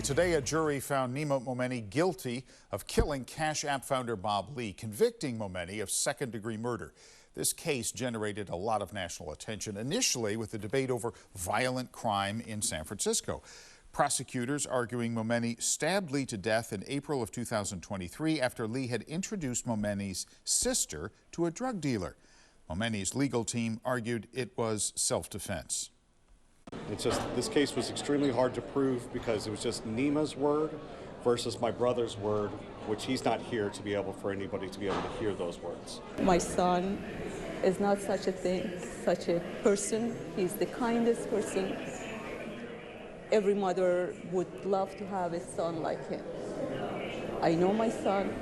Today, a jury found Nima Momeni guilty of killing Cash App founder Bob Lee, convicting Momeni of second-degree murder. This case generated a lot of national attention, initially with the debate over violent crime in San Francisco. Prosecutors arguing Momeni stabbed Lee to death in April of 2023 after Lee had introduced Momeni's sister to a drug dealer. Momeni's legal team argued it was self-defense. It's just, this case was extremely hard to prove because it was just Nima's word versus my brother's word, which he's not here to be able for anybody to be able to hear those words. My son is not such a thing, such a person. He's the kindest person. Every mother would love to have a son like him. I know my son.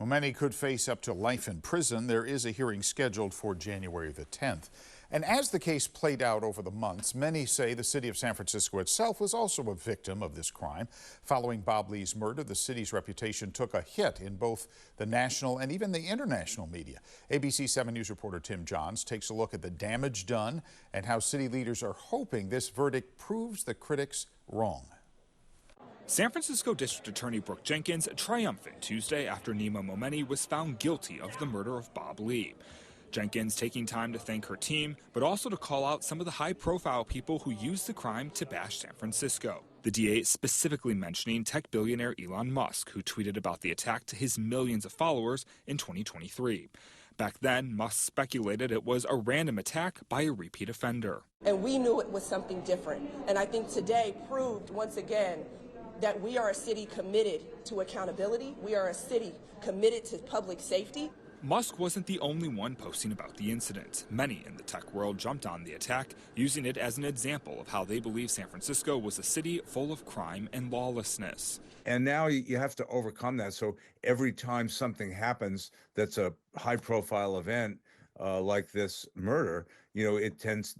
Momeni could face up to life in prison. There is a hearing scheduled for January the 10th. And as the case played out over the months, many say the city of San Francisco itself was also a victim of this crime. Following Bob Lee's murder, the city's reputation took a hit in both the national and even the international media. ABC 7 News reporter Tim Johns takes a look at the damage done and how city leaders are hoping this verdict proves the critics wrong. San Francisco District Attorney Brooke Jenkins triumphant Tuesday after Nima Momeni was found guilty of the murder of Bob Lee. Jenkins taking time to thank her team, but also to call out some of the high-profile people who used the crime to bash San Francisco. The DA specifically mentioning tech billionaire Elon Musk, who tweeted about the attack to his millions of followers in 2023. Back then, Musk speculated it was a random attack by a repeat offender. And we knew it was something different. And I think today proved once again that we are a city committed to accountability. We are a city committed to public safety. Musk wasn't the only one posting about the incident. Many in the tech world jumped on the attack, using it as an example of how they believe San Francisco was a city full of crime and lawlessness. And now you have to overcome that. So every time something happens that's a high-profile event like this murder, there tends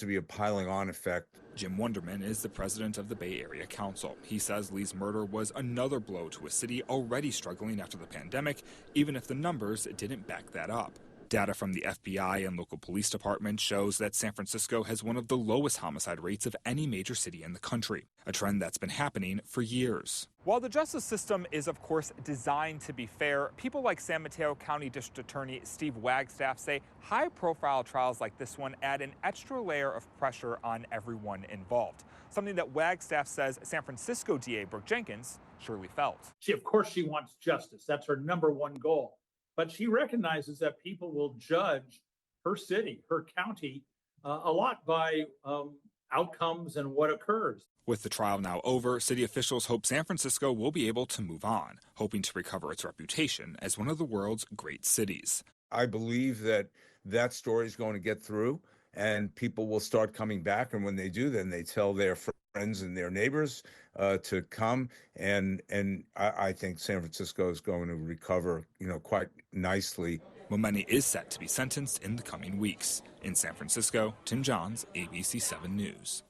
to be a piling on effect. Jim Wunderman is the president of the Bay Area Council. He says Lee's murder was another blow to a city already struggling after the pandemic, even if the numbers didn't back that up. Data from the FBI and local police departments shows that San Francisco has one of the lowest homicide rates of any major city in the country, a trend that's been happening for years. While the justice system is, of course, designed to be fair, people like San Mateo County District Attorney Steve Wagstaff say high-profile trials like this one add an extra layer of pressure on everyone involved, something that Wagstaff says San Francisco DA Brooke Jenkins surely felt. Of course, she wants justice. That's her number one goal. But she recognizes that people will judge her city, her county, a lot by outcomes and what occurs. With the trial now over, city officials hope San Francisco will be able to move on, hoping to recover its reputation as one of the world's great cities. I believe that story is going to get through and people will start coming back. And when they do, then they tell their friends and their neighbors to come. And I think San Francisco is going to recover, quite nicely. Momeni is set to be sentenced in the coming weeks. In San Francisco, Tim Johns, ABC 7 News.